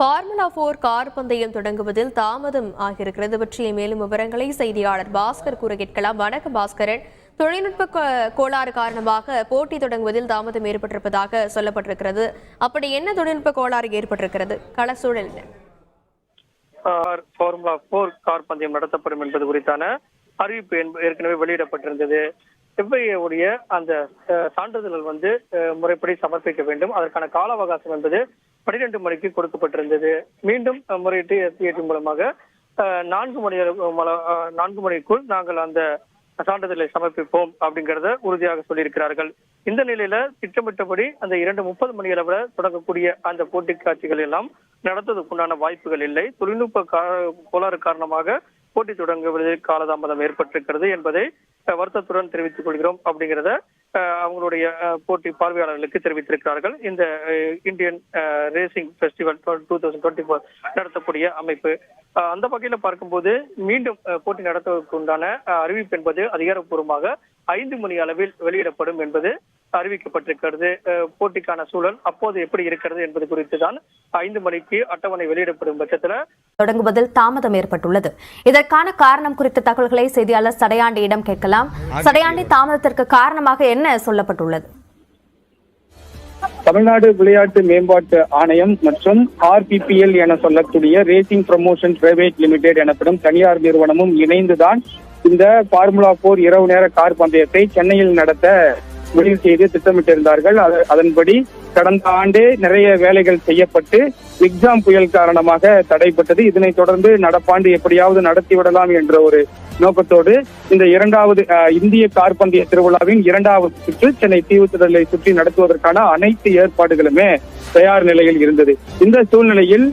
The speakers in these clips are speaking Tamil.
ஃபார்முலா 4 கார் பந்தயம் தொடங்குவதில் தாமதம் ஆகியிருக்கிறது பற்றிய மேலும் விவரங்களை செய்தியாளர் பாஸ்கர் கூற கேட்கலாம். வணக்கம் பாஸ்கரன். தொழில்நுட்ப கோளாறு காரணமாக போட்டி தொடங்குவதில் தாமதம் ஏற்பட்டிருப்பதாக சொல்லப்பட்டிருக்கிறது. அப்படி என்ன தொழில்நுட்ப கோளாறு ஏற்பட்டிருக்கிறது? கள சூழல் என்ன? ஃபார்முலா 4 கார் பந்தயம் நடத்தப்படும் என்பது குறித்தான அறிவிப்பு ஏற்கனவே வெளியிடப்பட்டிருந்தது. FIA அந்த சான்றிதழ்கள் முறைப்படி சமர்ப்பிக்க வேண்டும். அதற்கான கால அவகாசம் என்பது 12 மணிக்கு கொடுக்கப்பட்டிருந்தது. மீண்டும் முறையிட்டு SIA மூலமாக 4 மணிக்குள் நாங்கள் அந்த சான்றிதழை சமர்ப்பிப்போம் அப்படிங்கறத உறுதியாக சொல்லியிருக்கிறார்கள். இந்த நிலையில திட்டமிட்டபடி அந்த 2:30 மணி அளவுல தொடங்கக்கூடிய அந்த போட்டி காட்சிகள் எல்லாம் நடத்துவதற்குண்டான வாய்ப்புகள் இல்லை. தொழில்நுட்ப கோளாறு காரணமாக போட்டி தொடங்குவதில் காலதாமதம் ஏற்பட்டிருக்கிறது என்பதை வருத்தத்துடன் தெரிவித்துக் கொள்கிறோம் அப்படிங்கிறத அவங்களுடைய போட்டி பார்வையாளர்களுக்கு தெரிவித்திருக்கிறார்கள். இந்த இந்தியன் ரேசிங் ஃபெஸ்டிவல் 2024 நடத்தக்கூடிய அமைப்பு அந்த வகையில பார்க்கும்போது மீண்டும் போட்டி நடத்துவதற்கு உண்டான அறிவிப்பு என்பது அதிகாரப்பூர்வமாக 5 மணி அளவில் வெளியிடப்படும் என்பது அறிவிக்கப்பட்டிருக்கிறது. போட்டிக்கான சூழல் அப்போது எப்படி இருக்கிறது என்பது குறித்து தான் 5 மணிக்கு அட்டவணை வெளியிடப்படும் பட்சத்தில் தொடங்குவதில் தாமதம் ஏற்பட்டுள்ளது. இதற்கான காரணம் குறித்த தகவல்களை செய்தியாளர் சடையாண்டியிடம் கேட்கலாம். சடையாண்டி, தாமதத்திற்கு காரணமாக என்ன சொல்லப்பட்டுள்ளது? தமிழ்நாடு விளையாட்டு மேம்பாட்டு ஆணையம் மற்றும் RPPL என சொல்லக்கூடிய ரேசிங் ப்ரமோஷன் பிரைவேட் லிமிடெட் எனப்படும் தனியார் நிறுவனமும் இணைந்துதான் இந்த ஃபார்முலா 4 இரவு நேர கார் பந்தயத்தை சென்னையில் நடத்த முடிவு செய்து திட்டமிட்டிருந்தார்கள். அதன்படி கடந்த ஆண்டே நிறைய வேலைகள் செய்யப்பட்டு எக்ஸாம் புயல் காரணமாக தடைப்பட்டது. இதனைத் தொடர்ந்து நடப்பாண்டு எப்படியாவது நடத்திவிடலாம் என்ற ஒரு நோக்கத்தோடு இந்த இரண்டாவது இந்திய கார் பந்தய திருவிழாவின் 2வது சுற்று சென்னை தீவுத்திடலை சுற்றி நடத்துவதற்கான அனைத்து ஏற்பாடுகளுமே தயார் நிலையில் இருந்தது. இந்த சூழ்நிலையில்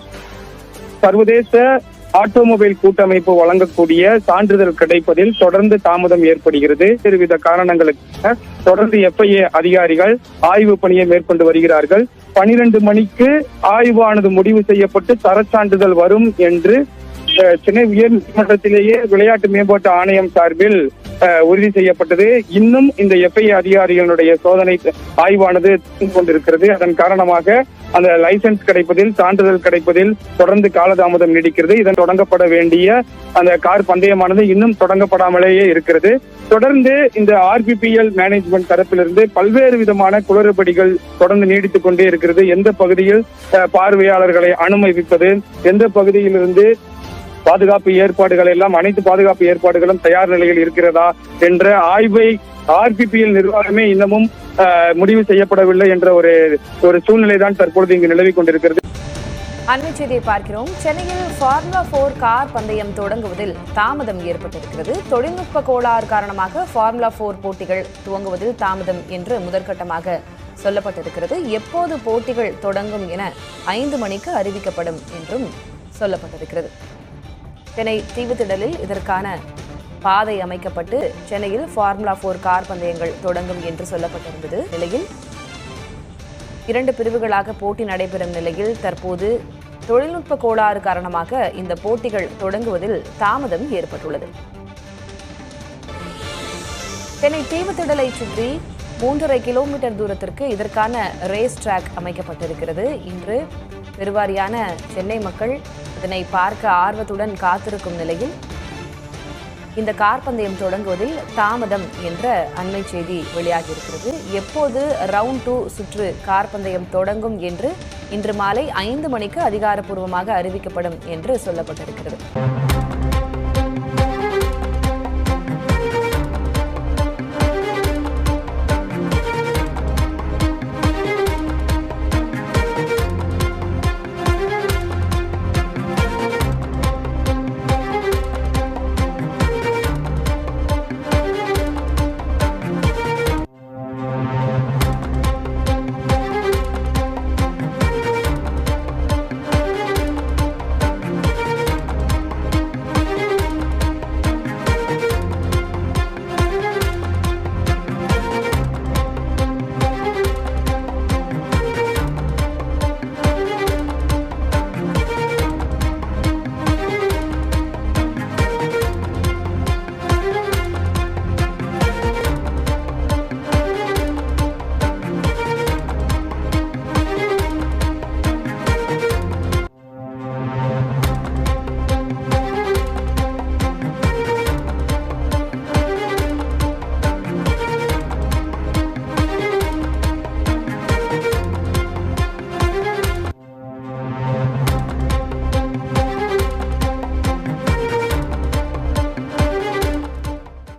சர்வதேச ஆட்டோமொபைல் கூட்டமைப்பு வழங்கக்கூடிய சான்றிதழ் கிடைப்பதில் தொடர்ந்து தாமதம் ஏற்படுகிறது. இருவித காரணங்களுக்கு தொடர்ந்து FIA அதிகாரிகள் ஆய்வு பணியை மேற்கொண்டு வருகிறார்கள். 12 மணிக்கு ஆய்வானது முடிவு செய்யப்பட்டு தரச்சான்றிதழ் வரும் என்று சென்னை உயர் நீதிமன்றத்திலேயே விளையாட்டு மேம்பாட்டு ஆணையம் சார்பில் உறுதி செய்யப்பட்டது. இன்னும் இந்த FIA அதிகாரிகளுடைய சோதனை ஆய்வானது கொண்டிருக்கிறது. அதன் காரணமாக அந்த லைசன்ஸ் கிடைப்பதில், சான்றிதழ் கிடைப்பதில் தொடர்ந்து காலதாமதம் நீடிக்கிறது. இதன் தொடங்கப்பட வேண்டிய அந்த கார் பந்தயமானது இன்னும் தொடங்கப்படாமலேயே இருக்கிறது. தொடர்ந்து இந்த RPPL மேனேஜ்மெண்ட் தரப்பிலிருந்து பல்வேறு விதமான குளறுபடிகள் தொடர்ந்து நீடித்துக் கொண்டே இருக்கிறது. எந்த பகுதியில் பார்வையாளர்களை அனுமதிப்பது, எந்த பகுதியிலிருந்து பாதுகாப்பு ஏற்பாடுகள் எல்லாம், அனைத்து பாதுகாப்பு ஏற்பாடுகளும் தயார் நிலையில் இருக்கிறதா என்ற ஆய்வை RPPL நிர்வாகமே இன்னமும் முடிவு செய்யப்படவில்லை என்ற ஒரு சூழ்நிலை தான் தற்பொழுது இங்கு நிலவிக் கொண்டிருக்கிறது. அண்மை செய்தியை பார்க்கிறோம். சென்னையில் ஃபார்முலா 4 கார் பந்தயம் தொடங்குவதில் தாமதம் ஏற்பட்டிருக்கிறது. தொழில்நுட்ப கோளாறு காரணமாக ஃபார்முலா 4 போட்டிகள் துவங்குவதில் தாமதம் என்று முதற்கட்டமாக சொல்லப்பட்டிருக்கிறது. எப்போது போட்டிகள் தொடங்கும் என 5 மணிக்கு அறிவிக்கப்படும் என்றும் சொல்லப்பட்டிருக்கிறது. சென்னை தீவுத்திடலில் இதற்கான பாதை அமைக்கப்பட்டு சென்னையில் ஃபார்முலா 4 கார் பந்தயங்கள் தொடங்கும் என்று சொல்லப்பட்டிருந்தது. நிலையில் 2 பிரிவுகளாக போட்டி நடைபெறும் நிலையில் தற்போது தொழில்நுட்ப கோளாறு காரணமாக இந்த போட்டிகள் தொடங்குவதில் தாமதம் ஏற்பட்டுள்ளது. சென்னை தீவுத்திடலை சுற்றி 3.5 கிலோமீட்டர் தூரத்திற்கு இதற்கான ரேஸ் ட்ராக் அமைக்கப்பட்டிருக்கிறது. இன்று பெருவாரியான சென்னை மக்கள் இதனை பார்க்க ஆர்வத்துடன் காத்திருக்கும் நிலையில் இந்த கார் பந்தயம் தொடங்குவதில் தாமதம் என்ற அண்மை செய்தி வெளியாகியிருக்கிறது. எப்போது ரவுண்ட் 2 சுற்று கார் பந்தயம் தொடங்கும் என்று இன்று மாலை 5 மணிக்கு அதிகாரப்பூர்வமாக அறிவிக்கப்படும் என்று சொல்லப்பட்டிருக்கிறது.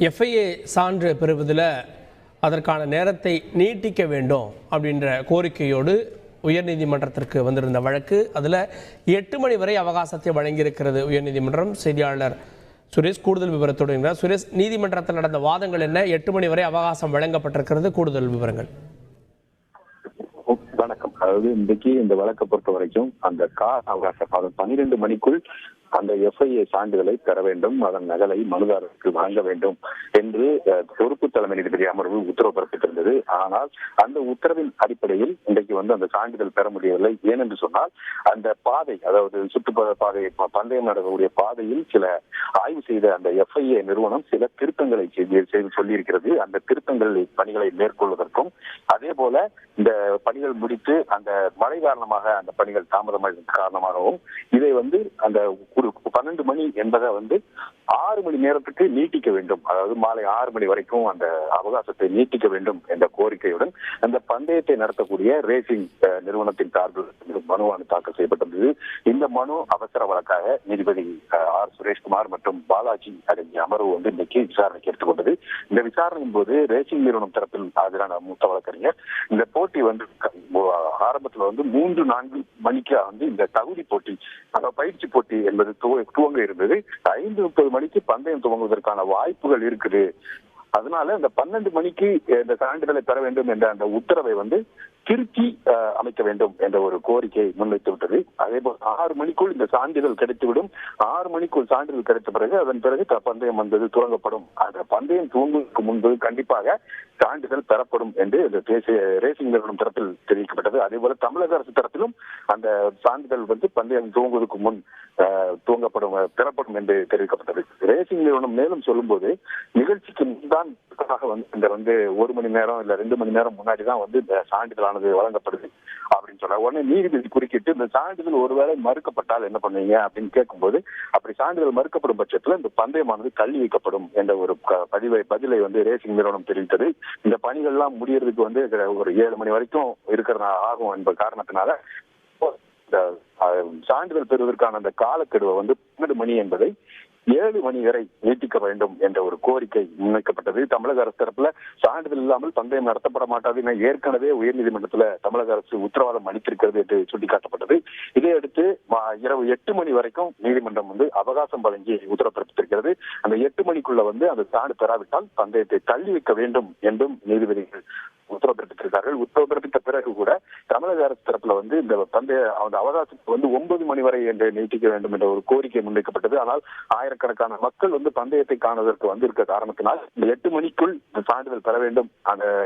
எஃப்ஐஏ சான்று பெறுவதில் அதற்கான நேரத்தை நீட்டிக்க வேண்டும் அப்படின்ற கோரிக்கையோடு உயர்நீதிமன்றத்திற்கு வந்திருந்த வழக்கு அதில் 8 மணி வரை அவகாசத்தை வழங்கியிருக்கிறது உயர்நீதிமன்றம். செய்தியாளர் சுரேஷ் கூடுதல் விவரத்தோடு இருக்கிறார். சுரேஷ், நீதிமன்றத்தில் நடந்த வாதங்கள் என்ன? 8 மணி வரை அவகாசம் வழங்கப்பட்டிருக்கிறது, கூடுதல் விவரங்கள். வணக்கம். அதாவது இன்றைக்கு இந்த வழக்கை பொறுத்த வரைக்கும் அந்த கால அவகாசம் 12 மணிக்குள் அந்த எஃப்ஐஏ சான்றிதழை பெற வேண்டும், அதன் நகலை மனுதாரருக்கு வழங்க வேண்டும் என்று பொறுப்பு தலைமை நீதிபதி அமர்வு உத்தரவு பிறப்பித்திருந்தது. ஆனால் அந்த உத்தரவின் அடிப்படையில் இன்றைக்கு அந்த சான்றிதழ் பெற முடியவில்லை. ஏனென்று சொன்னால் அந்த பாதை, அதாவது சுற்றுப்புற பாதை, பந்தயம் நடக்கக்கூடிய பாதையில் சில ஆய்வு செய்த அந்த எஃப்ஐஏ நிறுவனம் சில திருத்தங்களை செய்து சொல்லியிருக்கிறது. அந்த திருத்தங்கள் பணிகளை மேற்கொள்வதற்கும் அதே போல இந்த பணிகள் முடித்து அந்த மழை காரணமாக அந்த பணிகள் தாமதமாக காரணமாகவும் இதை அந்த 12 மணி என்பதை 6 மணி நேரத்துக்கு நீட்டிக்க வேண்டும், அதாவது மாலை 6 மணி வரைக்கும் அந்த அவகாசத்தை நீட்டிக்க வேண்டும் என்ற கோரிக்கையுடன் அந்த பந்தயத்தை நடத்தக்கூடிய ரேசிங் நிறுவனத்தின் சார்பில் மனுவானு தாக்கல் செய்யப்பட்டிருந்தது. இந்த மனு அவசர வழக்காக நீதிபதி ஆர் சுரேஷ்குமார் மற்றும் பாலாஜி அடங்கிய அமர்வு இன்னைக்கு விசாரணைக்கு எடுத்துக்கொண்டது. இந்த விசாரணையின் போது ரேசிங் நிறுவனம் தரப்பில் ஆஜரான மூத்த வழக்கறிஞர் இந்த போட்டி ஆரம்பத்துல 3-4 மணிக்கு இந்த தகுதி போட்டி, பயிற்சி போட்டி என்பது துவங்க இருந்தது. 5:30 மணிக்கு பந்தயம் துவங்குவதற்கான வாய்ப்புகள் இருக்குது. அதனால இந்த 12 மணிக்கு இந்த சான்றிதழை பெற வேண்டும் என்ற அந்த உத்தரவை திருத்தி அமைக்க வேண்டும் என்ற ஒரு கோரிக்கை முன்வைத்து விட்டது. அதே போல் 6 மணிக்குள் இந்த சான்றிதழ் கிடைத்துவிடும். 6 மணிக்குள் சான்றிதழ் கிடைத்த பிறகு அதன் பிறகு பந்தயம் துவங்கப்படும். அந்த பந்தயம் துவங்குவதற்கு முன்பு கண்டிப்பாக சான்றிதழ் பெறப்படும் என்று இந்த தேசிய ரேசிங் நிறுவனம் தரப்பில் தெரிவிக்கப்பட்டது. அதே போல தமிழக அரசு தரப்பிலும் அந்த சான்றிதழ் பந்தயம் துவங்குவதற்கு முன் பெறப்படும் என்று தெரிவிக்கப்பட்டது. ரேசிங் நிறுவனம் மேலும் சொல்லும் போது நிகழ்ச்சிக்கு முன்தான் இந்த 1 மணி நேரம் இல்ல 2 மணி நேரம் முன்னாடி தான் இந்த சான்றிதழானது வழங்கப்படுது அப்படின்னு சொல்ல உடனே நீதிபதி குறுக்கிட்டு இந்த சான்றிதழ் ஒருவேளை மறுக்கப்பட்டால் என்ன பண்ணுவீங்க அப்படின்னு கேட்கும்போது, அப்படி சான்றிதழ் மறுக்கப்படும் பட்சத்துல இந்த பந்தயமானது தள்ளி வைக்கப்படும் என்ற ஒரு பதிலை ரேசிங் நிறுவனம் தெரிவித்தது. இந்த பணிகள்லாம் முடியறதுக்கு ஒரு 7 மணி வரைக்கும் இருக்கிற ஆகும் என்ப காரணத்தினால சான்றிதழ் பெறுவதற்கான அந்த காலக்கெடுவை 12 மணி என்பதை 7 மணி வரை நீட்டிக்க வேண்டும் என்ற ஒரு கோரிக்கை முன்வைக்கப்பட்டது. தமிழக அரசு தரப்புல சான்றிதழ் இல்லாமல் பந்தயம் நடத்தப்பட மாட்டாது என ஏற்கனவே உயர்நீதிமன்றத்துல தமிழக அரசு உத்தரவாதம் அளித்திருக்கிறது என்று சுட்டிக்காட்டப்பட்டது. இதையடுத்து இரவு 8 மணி வரைக்கும் நீதிமன்றம் அவகாசம் வழங்கி உத்தரவு பிறப்பித்திருக்கிறது. அந்த 8 மணிக்குள்ள அந்த சான்று பெறாவிட்டால் பந்தயத்தை தள்ளி வைக்க வேண்டும் என்றும் நீதிபதிகள் உத்தரவு பிறப்பித்திருக்கார்கள். உத்தரவு பிறப்பித்த பிறகு கூட தமிழக அரசு தரப்புல இந்த பந்தய அவகாசத்துக்கு 9 மணி வரை என்று நீட்டிக்க வேண்டும் என்ற ஒரு கோரிக்கை முன்வைக்கப்பட்டது. ஆனால் ஆயிரக்கணக்கான மக்கள் பந்தயத்தை காணுவதற்கு வந்திருக்க காரணத்தினால் இந்த 8 மணிக்குள் சான்றிதழ் பெற வேண்டும்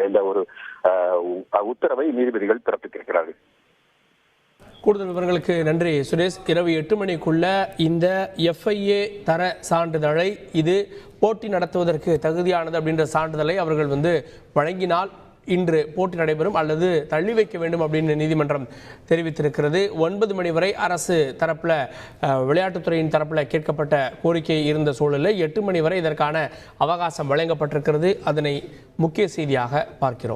என்ற ஒரு உத்தரவை நீதிபதிகள் பிறப்பித்திருக்கிறார்கள். கூடுதல் விவரங்களுக்கு நன்றி சுரேஷ். இரவு 8 மணிக்குள்ள இந்த எஃப்ஐஏ தர சான்றிதழை, இது போட்டி நடத்துவதற்கு தகுதியானது அப்படின்ற சான்றிதழை அவர்கள் வழங்கினால் இன்று போட்டி நடைபெறும் அல்லது தள்ளி வைக்க வேண்டும் அப்படின்னு நீதிமன்றம் தெரிவித்திருக்கிறது. 9 மணி வரை அரசு தரப்பில் விளையாட்டுத்துறையின் தரப்பில் கேட்கப்பட்ட கோரிக்கை இருந்த சூழலில் 8 மணி வரை இதற்கான அவகாசம் வழங்கப்பட்டிருக்கிறது. அதனை முக்கிய செய்தியாக பார்க்கிறோம்.